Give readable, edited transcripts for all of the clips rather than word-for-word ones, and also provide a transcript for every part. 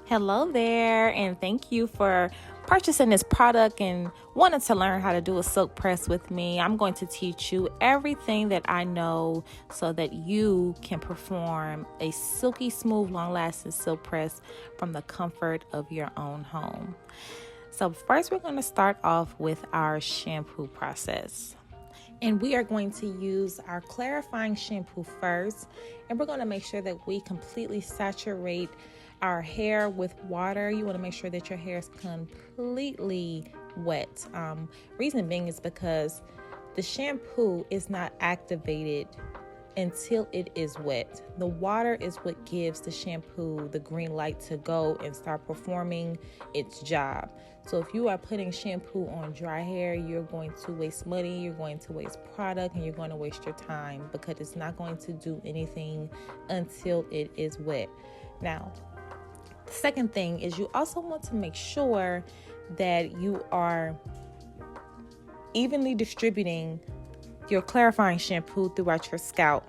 Hello there, and thank you for purchasing this product and wanting to learn how to do a silk press with me. I'm going to teach you everything that I know so that you can perform a silky smooth, long-lasting silk press from the comfort of your own home. So first we're going to start off with our shampoo process. And we are going to use our clarifying shampoo first, and we're going to make sure that we completely saturate our hair with water. You want to make sure that your hair is completely wet. Reason being is because the shampoo is not activated until it is wet. The water is what gives the shampoo the green light to go and start performing its job. So if you are putting shampoo on dry hair, you're going to waste money, you're going to waste product, and you're going to waste your time because it's not going to do anything until it is wet. Now, the second thing is you also want to make sure that you are evenly distributing your clarifying shampoo throughout your scalp.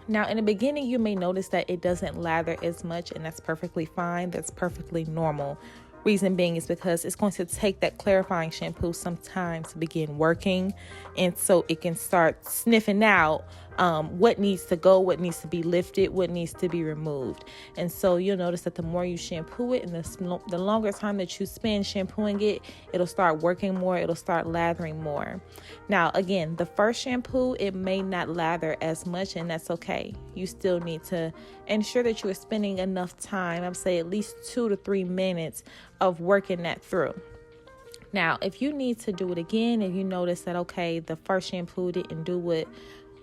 Now, in the beginning, you may notice that it doesn't lather as much, and that's perfectly fine. That's perfectly normal. Reason being is because it's going to take that clarifying shampoo some time to begin working, and so it can start sniffing out what needs to go, what needs to be lifted, what needs to be removed. And so you'll notice that the more you shampoo it and the longer time that you spend shampooing it, it'll start working more, it'll start lathering more. Now, again, the first shampoo, it may not lather as much, and that's okay. You still need to ensure that you are spending enough time, I'd say at least 2 to 3 minutes of working that through. Now, if you need to do it again, if you notice that, okay, the first shampoo didn't do what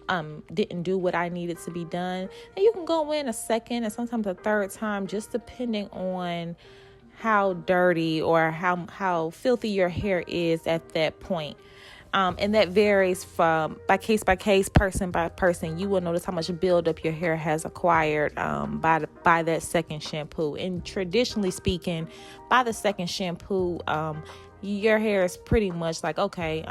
I needed to be done, then you can go in a second and sometimes a third time, just depending on how dirty or how filthy your hair is at that point. And that varies from by case, person by person. You will notice how much buildup your hair has acquired by that second shampoo. And traditionally speaking, by the second shampoo, your hair is pretty much like, okay,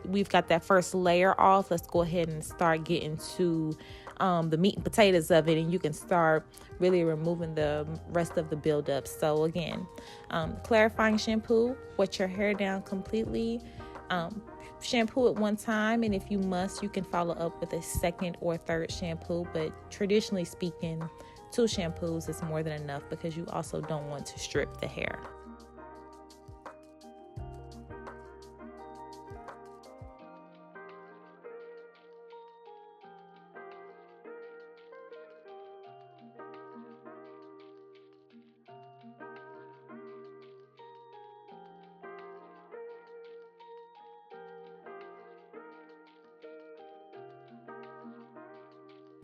we've got that first layer off. Let's go ahead and start getting to the meat and potatoes of it, and you can start really removing the rest of the buildup. So again, clarifying shampoo, wet your hair down completely. Shampoo it one time, and if you must, you can follow up with a second or third shampoo, but traditionally speaking, 2 shampoos is more than enough because you also don't want to strip the hair.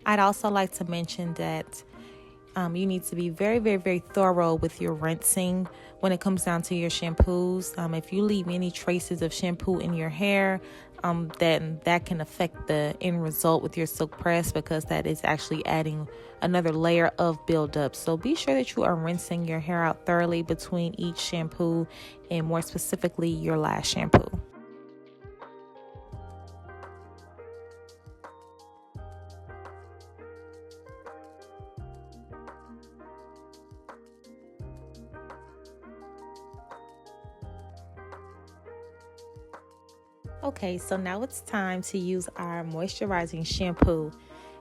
I'd also like to mention that you need to be very, very, very thorough with your rinsing when it comes down to your shampoos. If you leave any traces of shampoo in your hair, then that can affect the end result with your silk press because that is actually adding another layer of buildup. So be sure that you are rinsing your hair out thoroughly between each shampoo, and more specifically your last shampoo. Okay, so now it's time to use our moisturizing shampoo.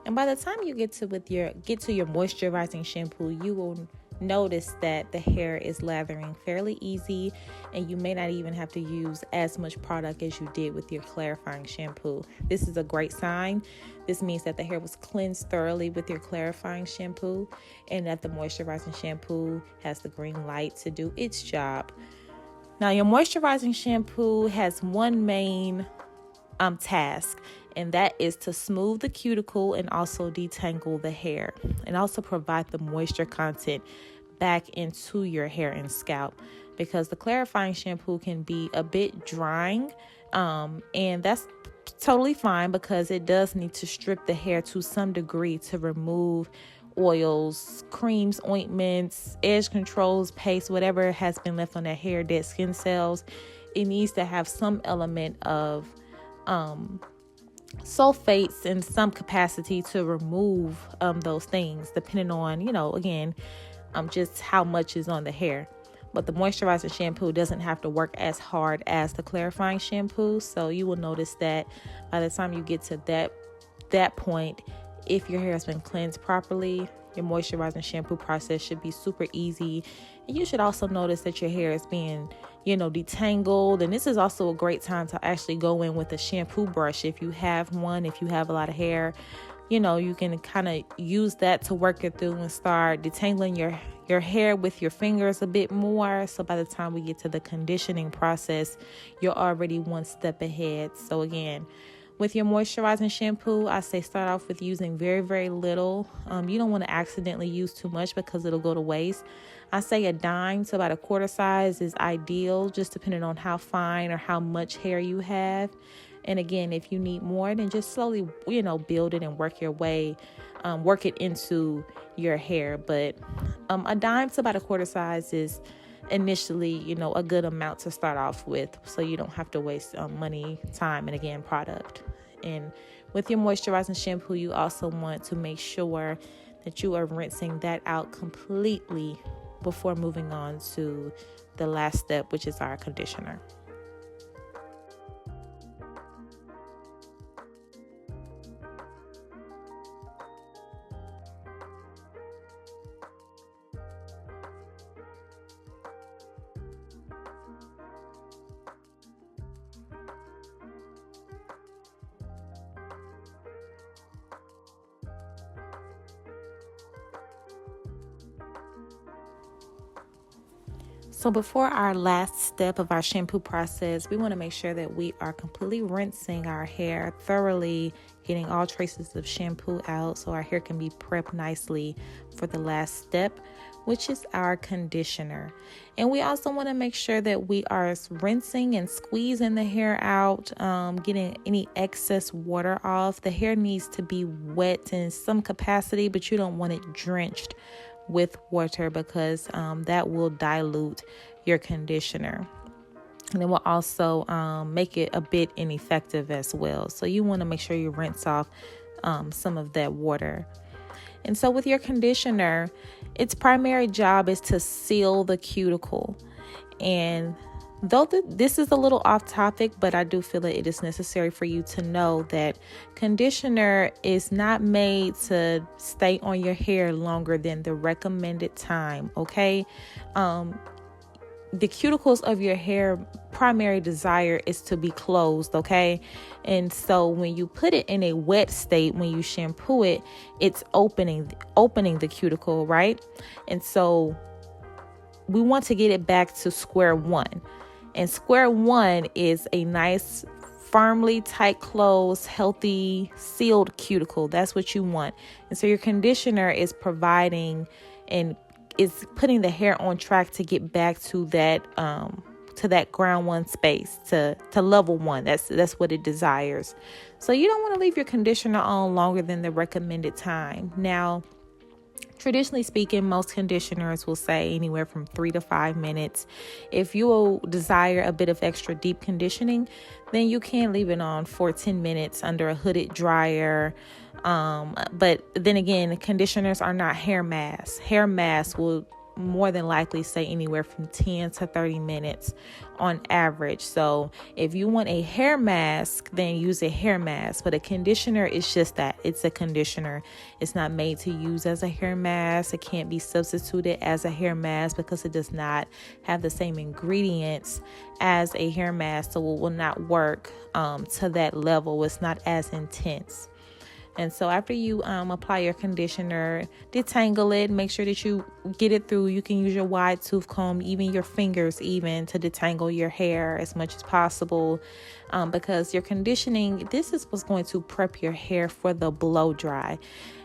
And by the time you get to your moisturizing shampoo, you will notice that the hair is lathering fairly easy, and you may not even have to use as much product as you did with your clarifying shampoo. This is a great sign. This means that the hair was cleansed thoroughly with your clarifying shampoo, and that the moisturizing shampoo has the green light to do its job. Now, your moisturizing shampoo has one main task, and that is to smooth the cuticle and also detangle the hair, and also provide the moisture content back into your hair and scalp, because the clarifying shampoo can be a bit drying, and that's totally fine because it does need to strip the hair to some degree to remove oils, creams, ointments, edge controls, paste, whatever has been left on that hair, dead skin cells. It needs to have some element of sulfates in some capacity to remove those things, depending on, again, just how much is on the hair. But the moisturizing shampoo doesn't have to work as hard as the clarifying shampoo. So you will notice that by the time you get to that point, if your hair has been cleansed properly, your moisturizing shampoo process should be super easy. And you should also notice that your hair is being, detangled. And this is also a great time to actually go in with a shampoo brush. If you have one, if you have a lot of hair, you can kind of use that to work it through and start detangling your hair with your fingers a bit more. So by the time we get to the conditioning process, you're already one step ahead. So again, with your moisturizing shampoo, I say start off with using very, very little. You don't want to accidentally use too much because it'll go to waste. I say a dime to about a quarter size is ideal, just depending on how fine or how much hair you have. And again, if you need more, then just slowly, build it and work your way, work it into your hair. But a dime to about a quarter size is initially, a good amount to start off with, so you don't have to waste money, time, and again, product. And with your moisturizing shampoo, you also want to make sure that you are rinsing that out completely before moving on to the last step, which is our conditioner. So before our last step of our shampoo process, we want to make sure that we are completely rinsing our hair thoroughly, getting all traces of shampoo out so our hair can be prepped nicely for the last step, which is our conditioner. And we also want to make sure that we are rinsing and squeezing the hair out, getting any excess water off. The hair needs to be wet in some capacity, but you don't want it drenched with water because that will dilute your conditioner, and it will also make it a bit ineffective as well. So you want to make sure you rinse off some of that water. And so with your conditioner, its primary job is to seal the cuticle. And though this is a little off topic, but I do feel that it is necessary for you to know that conditioner is not made to stay on your hair longer than the recommended time, okay? The cuticles of your hair primary desire is to be closed, okay? And so when you put it in a wet state, when you shampoo it, it's opening the cuticle, right? And so we want to get it back to square one. And square one is a nice, firmly tight closed, healthy, sealed cuticle. That's what you want. And so your conditioner is providing and is putting the hair on track to get back to that ground one space, to level one. That's what it desires. So you don't want to leave your conditioner on longer than the recommended time. Now, traditionally speaking, most conditioners will say anywhere from 3 to 5 minutes. If you will desire a bit of extra deep conditioning, then you can leave it on for 10 minutes under a hooded dryer. But then again, conditioners are not hair masks. Hair masks will more than likely say anywhere from 10 to 30 minutes on average. So if you want a hair mask, then use a hair mask. But a conditioner is just that. It's a conditioner. It's not made to use as a hair mask. It can't be substituted as a hair mask because it does not have the same ingredients as a hair mask. So it will not work to that level. It's not as intense. And so after you apply your conditioner, detangle it, make sure that you get it through. You can use your wide tooth comb, even your fingers even, to detangle your hair as much as possible, because your conditioning, this is what's going to prep your hair for the blow dry.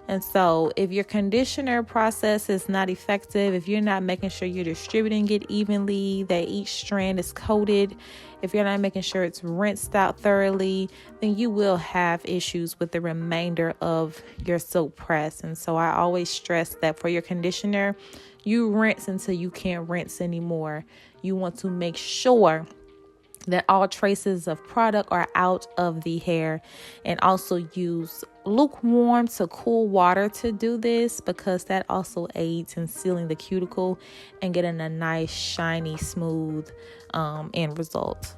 And so if your conditioner process is not effective, if you're not making sure you're distributing it evenly, that each strand is coated, if you're not making sure it's rinsed out thoroughly, then you will have issues with the remainder of your silk press. And so I always stress that for your conditioner, you rinse until you can't rinse anymore. You want to make sure that all traces of product are out of the hair. And also use lukewarm to cool water to do this, because that also aids in sealing the cuticle and getting a nice, shiny, smooth end result.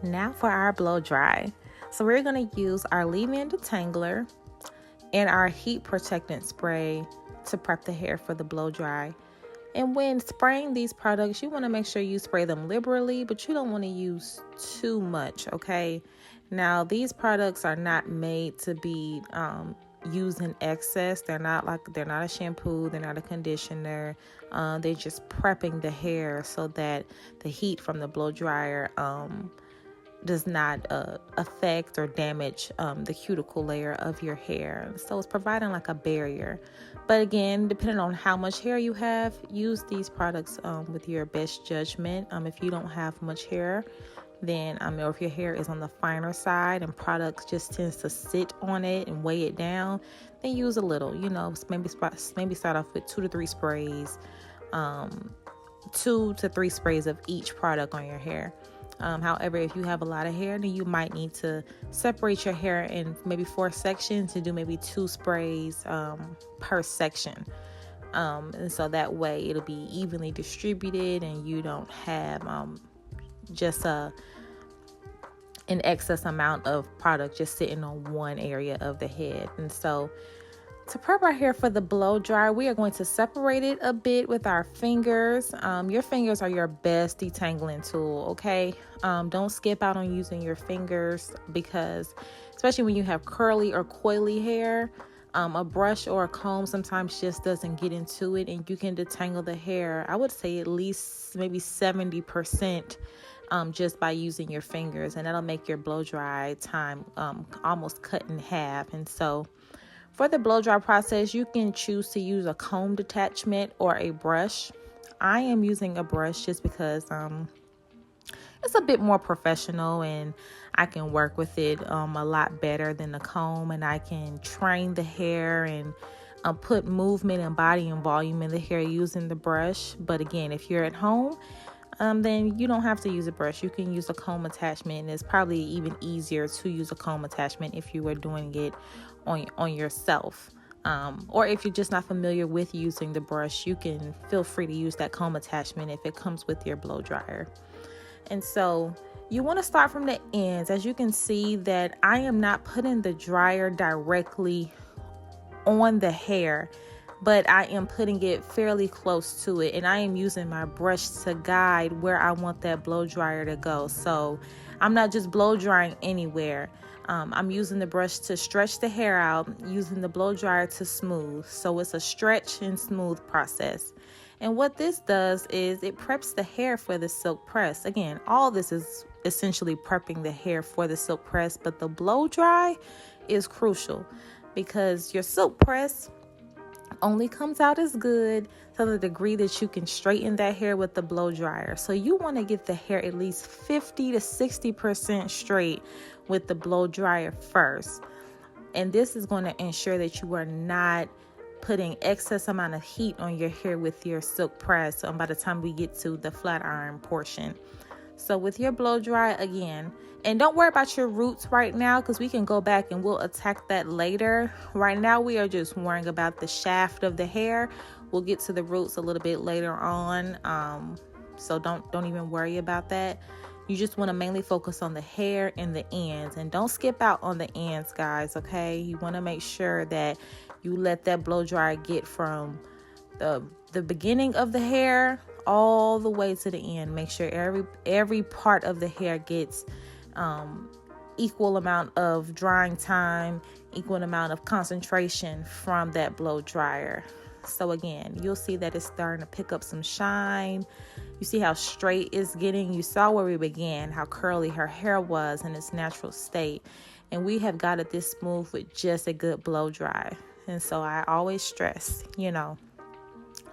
Now for our blow dry. So we're going to use our leave-in detangler and our heat protectant spray to prep the hair for the blow dry. And when spraying these products, you want to make sure you spray them liberally, but you don't want to use too much, okay? Now, these products are not made to be used in excess. They're not a shampoo, they're not a conditioner. They're just prepping the hair so that the heat from the blow dryer does not affect or damage the cuticle layer of your hair. So it's providing like a barrier. But again, depending on how much hair you have, use these products with your best judgment. If you don't have much hair, then or if your hair is on the finer side and products just tends to sit on it and weigh it down, then use a little. Maybe start off with 2 to 3 sprays, 2 to 3 sprays of each product on your hair. However, if you have a lot of hair, then you might need to separate your hair in maybe 4 sections to do maybe 2 sprays per section. And so that way it'll be evenly distributed and you don't have just an excess amount of product just sitting on one area of the head. And so to prep our hair for the blow dry, we are going to separate it a bit with our fingers. Your fingers are your best detangling tool, okay? Don't skip out on using your fingers, because especially when you have curly or coily hair, a brush or a comb sometimes just doesn't get into it, and you can detangle the hair, I would say at least maybe 70%, just by using your fingers, and that'll make your blow dry time almost cut in half. And so for the blow dry process, you can choose to use a comb detachment or a brush. I am using a brush just because it's a bit more professional and I can work with it a lot better than the comb, and I can train the hair and put movement and body and volume in the hair using the brush. But again, if you're at home, then you don't have to use a brush. You can use a comb attachment, and it's probably even easier to use a comb attachment if you were doing it on yourself. Or if you're just not familiar with using the brush, you can feel free to use that comb attachment if it comes with your blow dryer. And so you want to start from the ends. As you can see that I am not putting the dryer directly on the hair, but I am putting it fairly close to it, and I am using my brush to guide where I want that blow dryer to go. So I'm not just blow drying anywhere. I'm using the brush to stretch the hair out, using the blow dryer to smooth. So it's a stretch and smooth process. And what this does is it preps the hair for the silk press. Again, all this is essentially prepping the hair for the silk press, but the blow dry is crucial, because your silk press only comes out as good to the degree that you can straighten that hair with the blow dryer. So you want to get the hair at least 50 to 60% straight with the blow dryer first. And this is going to ensure that you are not putting excess amount of heat on your hair with your silk press by the time we get to the flat iron portion. So with your blow dry, again, and don't worry about your roots right now, because we can go back and we'll attack that later. Right now we are just worrying about the shaft of the hair. We'll get to the roots a little bit later on. So don't even worry about that. You just want to mainly focus on the hair and the ends, and don't skip out on the ends, guys, okay? You want to make sure that you let that blow dry get from the beginning of the hair all the way to the end. Make sure every part of the hair gets equal amount of drying time, equal amount of concentration from that blow dryer. So again, you'll see that it's starting to pick up some shine. You see how straight it's getting? You saw where we began, how curly her hair was in its natural state. And we have got it this smooth with just a good blow dry. And so I always stress,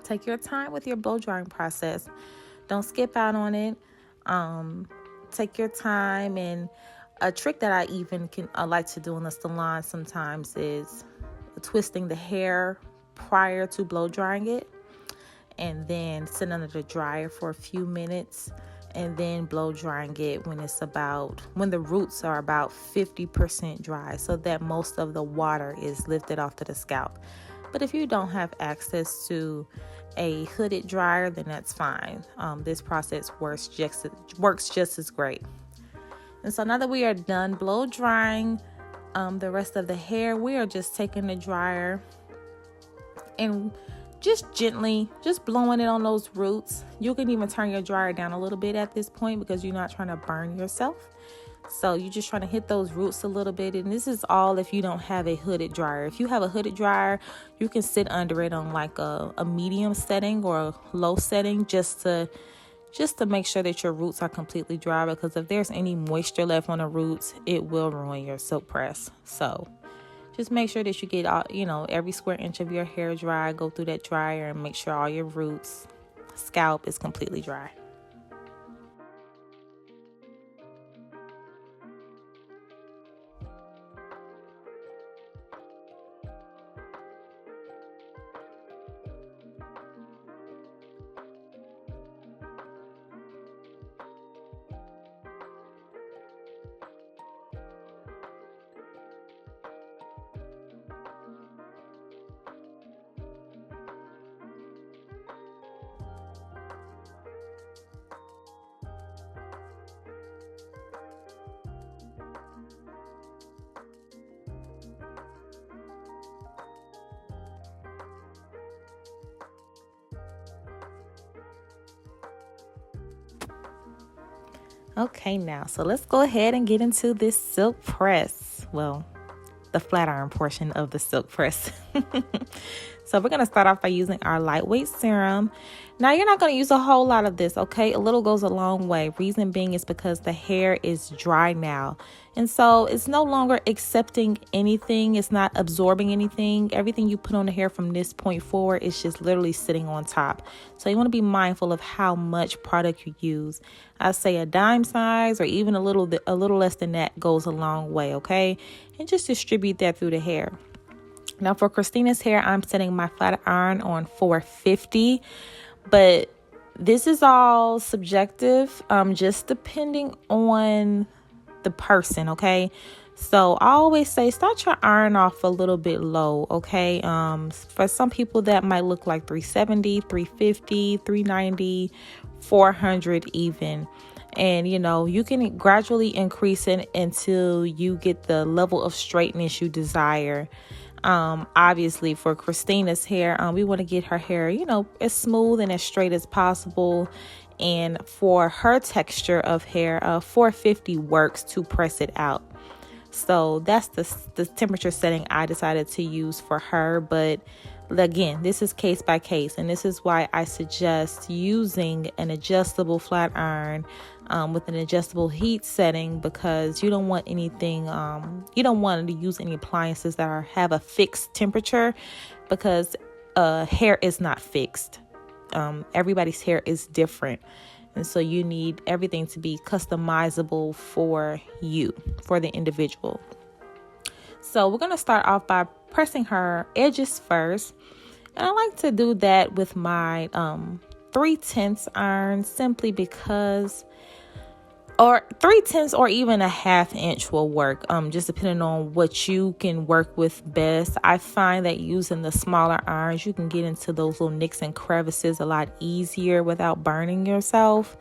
take your time with your blow drying process. Don't skip out on it. Take your time. And a trick that I like to do in the salon sometimes is twisting the hair prior to blow drying it, and then sit under the dryer for a few minutes, and then blow drying it when the roots are about 50% dry, so that most of the water is lifted off to the scalp. But if you don't have access to a hooded dryer, then that's fine. This process works just as great. And so now that we are done blow drying the rest of the hair, we are just taking the dryer and just gently blowing it on those roots. You can even turn your dryer down a little bit at this point because you're not trying to burn yourself. So you're just trying to hit those roots a little bit. And this is all if you don't have a hooded dryer. If you have a hooded dryer, you can sit under it on like a medium setting or a low setting just to make sure that your roots are completely dry, because if there's any moisture left on the roots, it will ruin your silk press. So just make sure that you get every square inch of your hair dry. Go through that dryer and make sure all your roots, scalp is completely dry. Okay, now, so let's go ahead and get into this silk press. Well, the flat iron portion of the silk press. So we're going to start off by using our lightweight serum. Now, you're not going to use a whole lot of this, okay? A little goes a long way. Reason being is because the hair is dry now. And so it's no longer accepting anything. It's not absorbing anything. Everything you put on the hair from this point forward is just literally sitting on top. So you want to be mindful of how much product you use. I say a dime size or even a little less than that goes a long way, okay? And just distribute that through the hair. Now for Christina's hair, I'm setting my flat iron on 450, but this is all subjective, just depending on the person, okay? So I always say start your iron off a little bit low, okay? For some people that might look like 370, 350, 390, 400 even. And, you can gradually increase it until you get the level of straightness you desire. Obviously for Christina's hair, we want to get her hair, as smooth and as straight as possible. And for her texture of hair, 450 works to press it out. So that's the temperature setting I decided to use for her. But again, this is case by case. And this is why I suggest using an adjustable flat iron with an adjustable heat setting, because you don't want anything, you don't want to use any appliances that have a fixed temperature, because hair is not fixed. Everybody's hair is different. And so you need everything to be customizable for you, for the individual. So we're going to start off by pressing her edges first. And I like to do that with my 3/10 iron, simply because, or 3/10 or even a 1/2 inch will work, just depending on what you can work with best. I find that using the smaller irons, you can get into those little nicks and crevices a lot easier without burning yourself.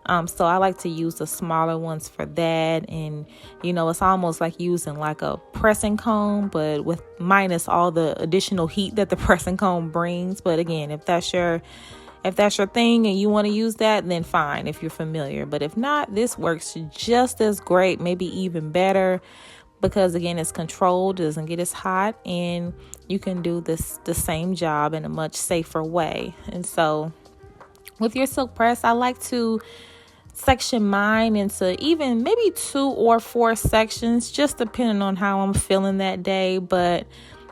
So I like to use the smaller ones for that. And, it's almost like using like a pressing comb, but with minus all the additional heat that the pressing comb brings. But again, if that's your thing and you want to use that, then fine, if you're familiar. But if not, this works just as great, maybe even better, because again, it's controlled, it doesn't get as hot, and you can do the same job in a much safer way. And so With your silk press, I like to section mine into even maybe 2 or 4 sections, just depending on how I'm feeling that day. But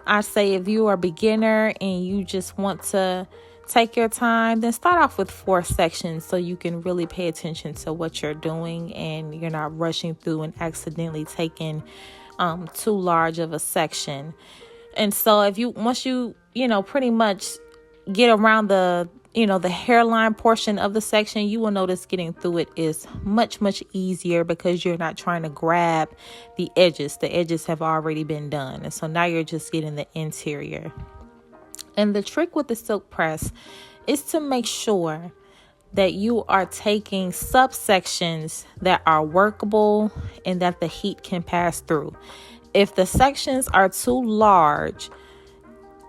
I say if you are a beginner and you just want to take your time, then start off with 4 sections so you can really pay attention to what you're doing and you're not rushing through and accidentally taking too large of a section. And so if you once you pretty much get around the hairline portion of the section, you will notice getting through it is much, much easier because you're not trying to grab the edges. The edges have already been done. And so now you're just getting the interior. And the trick with the silk press is to make sure that you are taking subsections that are workable and that the heat can pass through. If the sections are too large,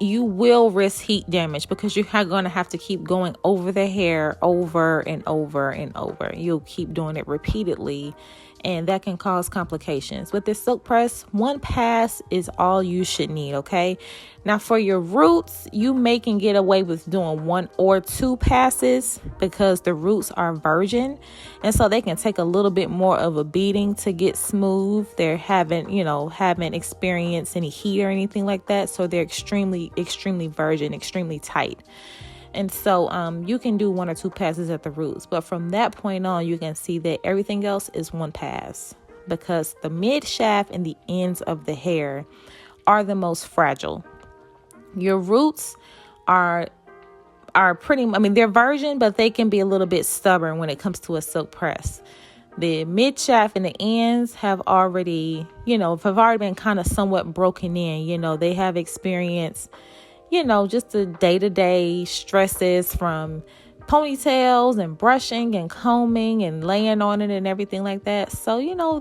you will risk heat damage because you're going to have to keep going over the hair over and over and over. You'll keep doing it repeatedly, and that can cause complications. With this silk press, 1 pass is all you should need, okay? Now, for your roots, you can get away with doing 1 or 2 passes because the roots are virgin, and so they can take a little bit more of a beating to get smooth. They haven't experienced any heat or anything like that, so they're extremely virgin, extremely tight. And so you can do 1 or 2 passes at the roots. But from that point on, you can see that everything else is 1 pass because the mid shaft and the ends of the hair are the most fragile. Your roots are they're virgin, but they can be a little bit stubborn when it comes to a silk press. The mid shaft and the ends have already been kind of somewhat broken in. They have experienced just the day-to-day stresses from ponytails and brushing and combing and laying on it and everything like that. So,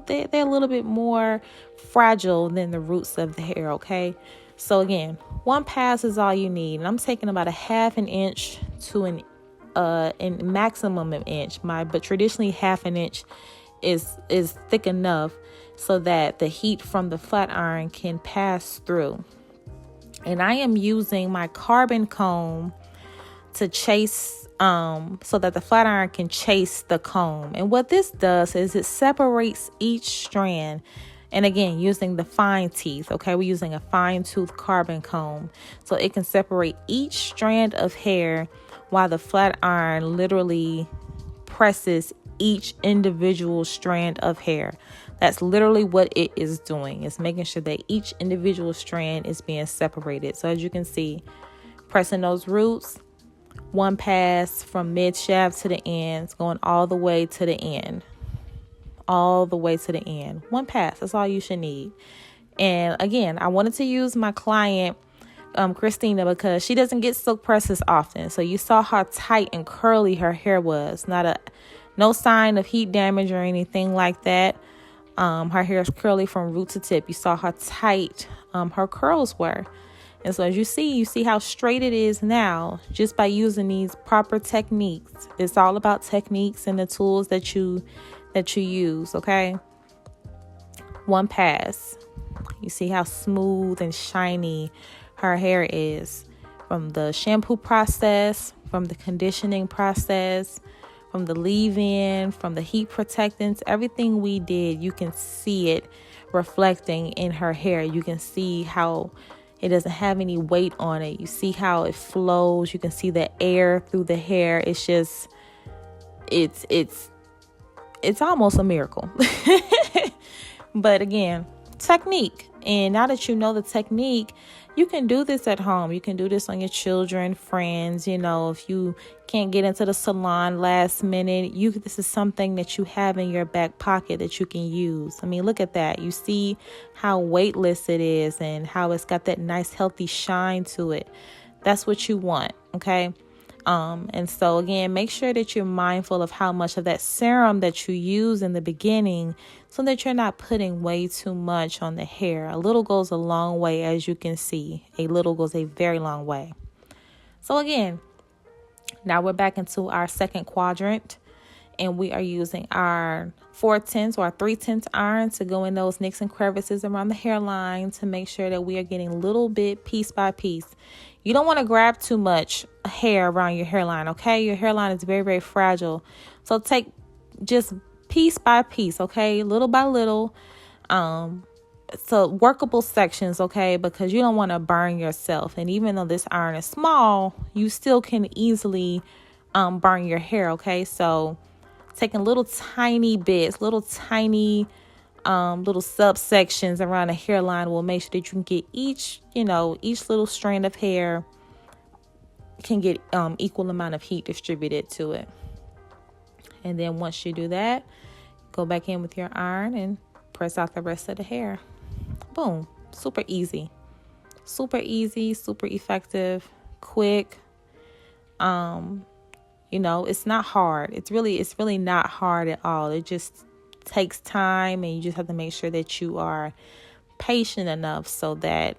they're a little bit more fragile than the roots of the hair, okay? So, again, 1 pass is all you need. And I'm taking about a 1/2 inch to a maximum of inch. But traditionally 1/2 inch is thick enough so that the heat from the flat iron can pass through. And I am using my carbon comb to chase, so that the flat iron can chase the comb. And what this does is it separates each strand. And again, using the fine teeth, okay? We're using a fine tooth carbon comb. So it can separate each strand of hair while the flat iron literally presses each individual strand of hair. That's literally what it is doing. It's making sure that each individual strand is being separated. So as you can see, pressing those roots, 1 pass from mid shaft to the ends, going all the way to the end. All the way to the end. 1 pass. That's all you should need. And again, I wanted to use my client, Christina, because she doesn't get silk presses often. So you saw how tight and curly her hair was. No sign of heat damage or anything like that. Her hair is curly from root to tip. You saw how tight her curls were. And so as you see how straight it is now just by using these proper techniques. It's all about techniques and the tools that you use, okay? 1 pass. You see how smooth and shiny her hair is from the shampoo process, from the conditioning process, from the leave-in, from the heat protectants, everything we did, you can see it reflecting in her hair. You can see how it doesn't have any weight on it. You see how it flows. You can see the air through the hair. It's just, it's almost a miracle. But again, technique. And now that you know the technique, you can do this at home. You can do this on your children, friends. If you can't get into the salon last minute, this is something that you have in your back pocket that you can use. I mean, look at that. You see how weightless it is and how it's got that nice, healthy shine to it. That's what you want, okay? And so again, make sure that you're mindful of how much of that serum that you use in the beginning so that you're not putting way too much on the hair. A little goes a long way, as you can see. A little goes a very long way. So again, now we're back into our second quadrant. And we are using our 4/10 or 3/10 iron to go in those nicks and crevices around the hairline to make sure that we are getting a little bit piece by piece. You don't want to grab too much hair around your hairline, okay? Your hairline is very, very fragile. So take just piece by piece, okay? Little by little. So workable sections, okay? Because you don't want to burn yourself. And even though this iron is small, you still can easily burn your hair, okay? So taking little tiny bits, little tiny little subsections around the hairline will make sure that you can get each little strand of hair can get equal amount of heat distributed to it. And then once you do that, go back in with your iron and press out the rest of the hair. Boom. Super easy, super effective, quick. It's not hard. It's really not hard at all. It just takes time, and you just have to make sure that you are patient enough so that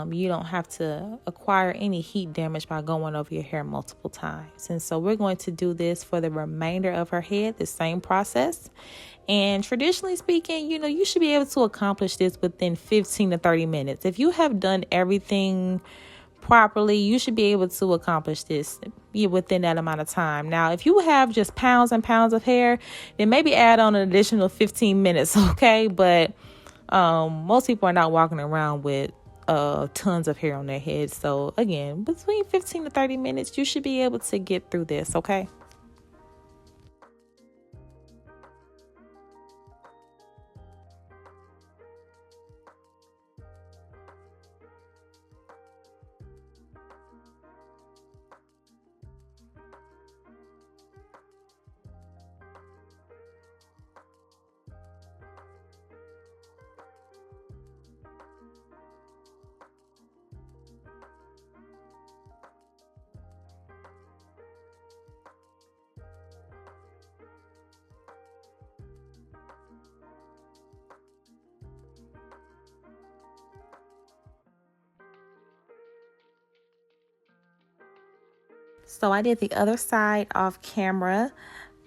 you don't have to acquire any heat damage by going over your hair multiple times. And so we're going to do this for the remainder of her head, the same process. And traditionally speaking, you should be able to accomplish this within 15 to 30 minutes. If you have done everything properly, you should be able to accomplish this within that amount of time. Now, if you have just pounds and pounds of hair, then maybe add on an additional 15 minutes, okay? But most people are not walking around with tons of hair on their head. So again, between 15 to 30 minutes, you should be able to get through this, okay? So I did the other side off camera,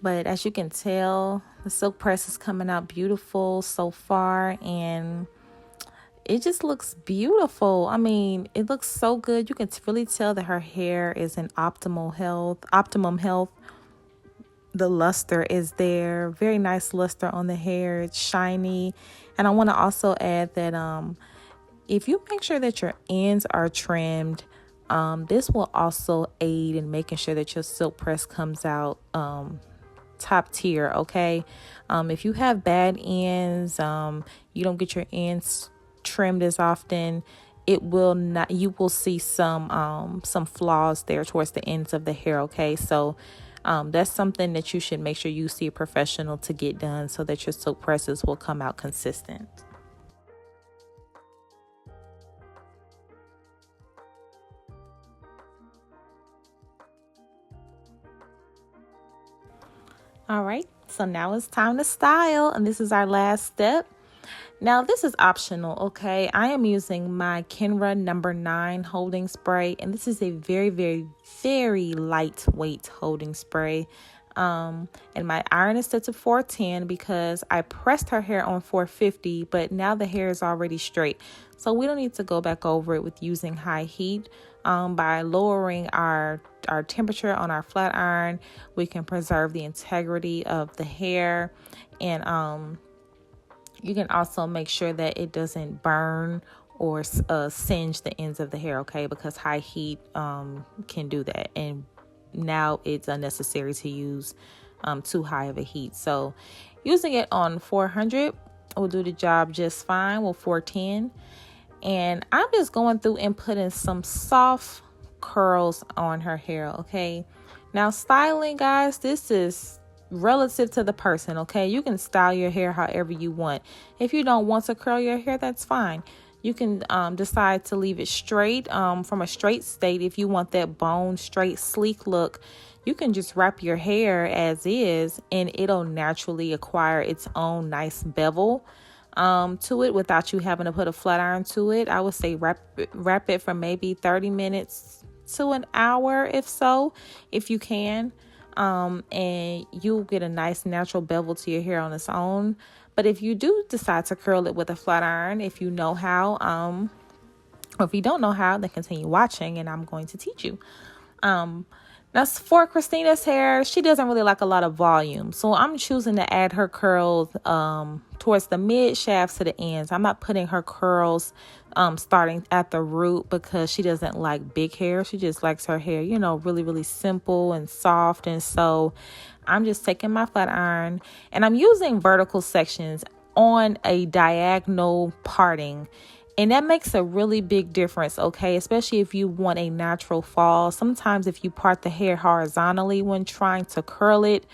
but as you can tell, the silk press is coming out beautiful so far, and it just looks beautiful. I mean, it looks so good. You can really tell that her hair is in optimum health. The luster is there. Very nice luster on the hair. It's shiny. And I want to also add that if you make sure that your ends are trimmed, this will also aid in making sure that your silk press comes out top tier, okay? If you have bad ends, you don't get your ends trimmed as often, you will see some flaws there towards the ends of the hair, okay? So that's something that you should make sure you see a professional to get done so that your silk presses will come out consistent. All right, so now it's time to style, and this is our last step. Now, this is optional, okay? I am using my Kenra number 9 holding spray, and this is a very, very, very lightweight holding spray. And my iron is set to 410 because I pressed her hair on 450, but now the hair is already straight. So we don't need to go back over it with using high heat. By lowering our temperature on our flat iron, we can preserve the integrity of the hair, and you can also make sure that it doesn't burn or singe the ends of the hair, okay? Because high heat can do that, and now it's unnecessary to use too high of a heat. So using it on 400 will do the job just fine. Well, 410. And I'm just going through and putting some soft curls on her hair, okay? Now, styling, guys, this is relative to the person, okay? You can style your hair however you want. If you don't want to curl your hair, that's fine. You can decide to leave it straight from a straight state. If you want that bone straight, sleek look, you can just wrap your hair as is, and it'll naturally acquire its own nice bevel to it without you having to put a flat iron to it. I would say wrap it for maybe 30 minutes to an hour, if you can. and you'll get a nice natural bevel to your hair on its own. But if you do decide to curl it with a flat iron, if you know how, or if you don't know how, then continue watching and I'm going to teach you. That's for Christina's hair. She doesn't really like a lot of volume, so I'm choosing to add her curls towards the mid shafts to the ends. I'm not putting her curls starting at the root because she doesn't like big hair. She just likes her hair, really, really simple and soft. And so I'm just taking my flat iron and I'm using vertical sections on a diagonal parting. And that makes a really big difference, okay? Especially if you want a natural fall. Sometimes if you part the hair horizontally when trying to curl it,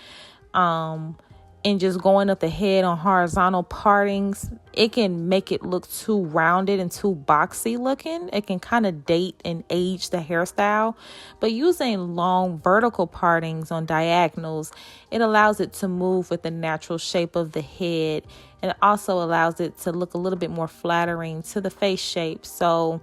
and just going up the head on horizontal partings, it can make it look too rounded and too boxy looking. It can kind of date and age the hairstyle. But using long vertical partings on diagonals, it allows it to move with the natural shape of the head. And it also allows it to look a little bit more flattering to the face shape. So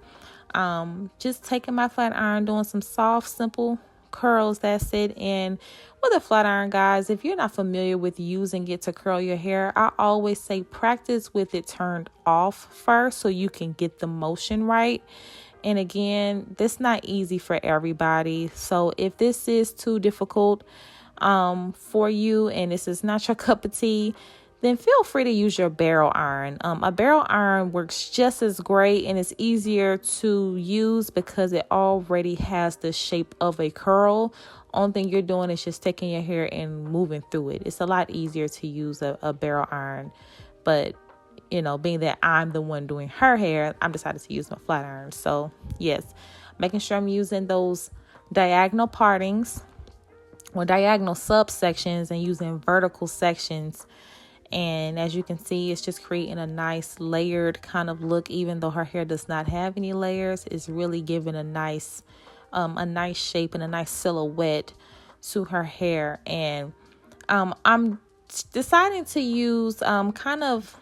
just taking my flat iron, doing some soft, simple curls, that's it. And with a flat iron, guys, if you're not familiar with using it to curl your hair, I always say practice with it turned off first so you can get the motion right. And again, this is not easy for everybody. So if this is too difficult for you and this is not your cup of tea, then feel free to use your barrel iron. A barrel iron works just as great and it's easier to use because it already has the shape of a curl. Only thing you're doing is just taking your hair and moving through it. It's a lot easier to use a barrel iron. But, being that I'm the one doing her hair, I'm decided to use my flat iron. So, yes, making sure I'm using those diagonal partings or diagonal subsections and using vertical sections. And as you can see, it's just creating a nice layered kind of look. Even though her hair does not have any layers, it's really giving a nice shape and a nice silhouette to her hair. And I'm deciding to use kind of,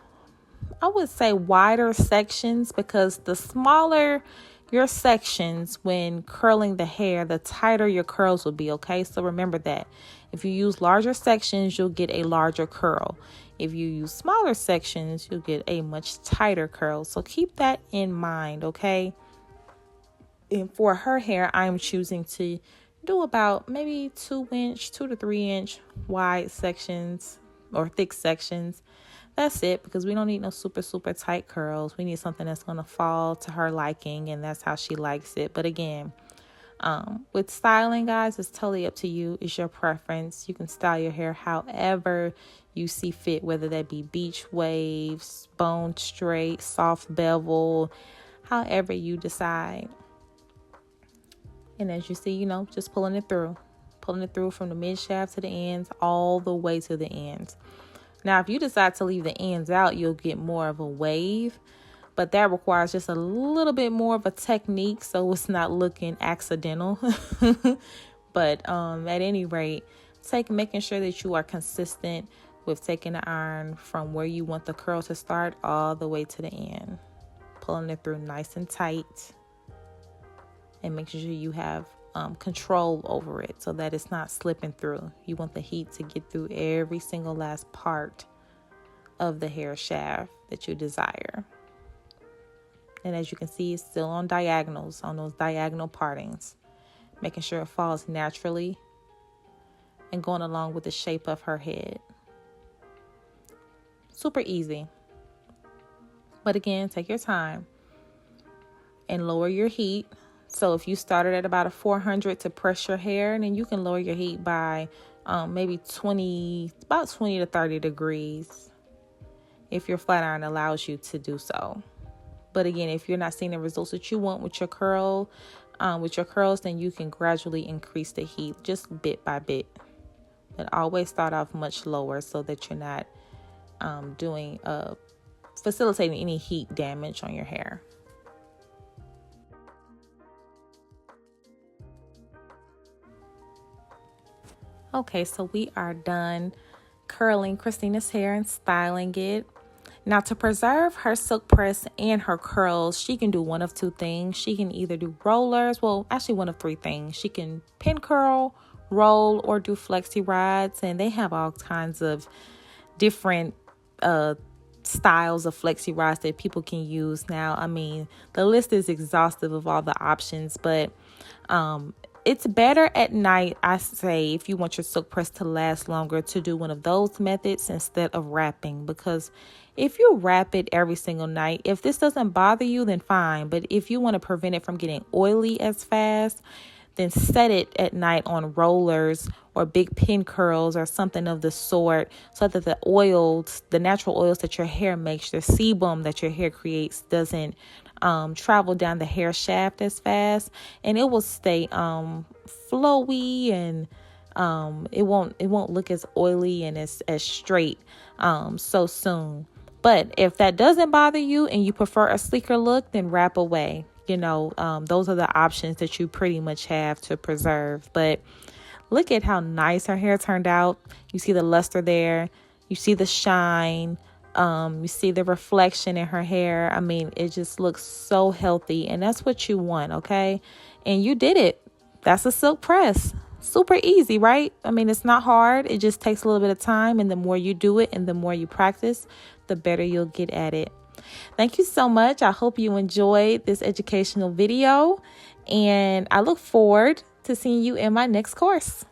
I would say, wider sections because the smaller your sections when curling the hair, the tighter your curls will be, okay? So remember that. If you use larger sections, you'll get a larger curl. If you use smaller sections, you'll get a much tighter curl. So keep that in mind, okay? And for her hair, I'm choosing to do about maybe 2 to 3 inch wide sections or thick sections. That's it, because we don't need no super, super tight curls. We need something that's going to fall to her liking, and that's how she likes it. But again, with styling, guys, it's totally up to you. It's your preference. You can style your hair however you see fit, whether that be beach waves, bone straight, soft bevel, however you decide. And as you see, just pulling it through from the mid shaft to the ends, all the way to the ends. Now, if you decide to leave the ends out, you'll get more of a wave, but that requires just a little bit more of a technique, so it's not looking accidental. But at any rate, making sure that you are consistent with taking the iron from where you want the curl to start all the way to the end, pulling it through nice and tight, and making sure you have control over it so that it's not slipping through. You want the heat to get through every single last part of the hair shaft that you desire. And as you can see, it's still on diagonals, on those diagonal partings, making sure it falls naturally and going along with the shape of her head. Super easy. But again, take your time and lower your heat. So if you started at about a 400 to press your hair, then you can lower your heat by maybe 20 to 30 degrees if your flat iron allows you to do so. But again, if you're not seeing the results that you want with your curls, then you can gradually increase the heat just bit by bit. But always start off much lower so that you're not facilitating any heat damage on your hair. Okay, so we are done curling Christina's hair and styling it. Now, to preserve her silk press and her curls, she can do one of two things. She can either do rollers. Well, actually one of three things. She can pin curl, roll or do flexi rods, and they have all kinds of different styles of flexi rods that people can use now. I mean, the list is exhaustive of all the options, but it's better at night, I say, if you want your silk press to last longer, to do one of those methods instead of wrapping. Because if you wrap it every single night, if this doesn't bother you, then fine. But if you want to prevent it from getting oily as fast, then set it at night on rollers or big pin curls or something of the sort, so that the oils, the natural oils that your hair makes, the sebum that your hair creates, doesn't travel down the hair shaft as fast, and it will stay flowy, and it won't look as oily and as straight so soon. But if that doesn't bother you and you prefer a sleeker look, then wrap away. Those are the options that you pretty much have to preserve. But look at how nice her hair turned out. You see the luster there. You see the shine. You see the reflection in her hair. I mean, it just looks so healthy, and that's what you want, okay? And you did it. That's a silk press. Super easy, right? I mean, it's not hard. It just takes a little bit of time, and the more you do it and the more you practice, the better you'll get at it. Thank you so much. I hope you enjoyed this educational video, and I look forward to seeing you in my next course.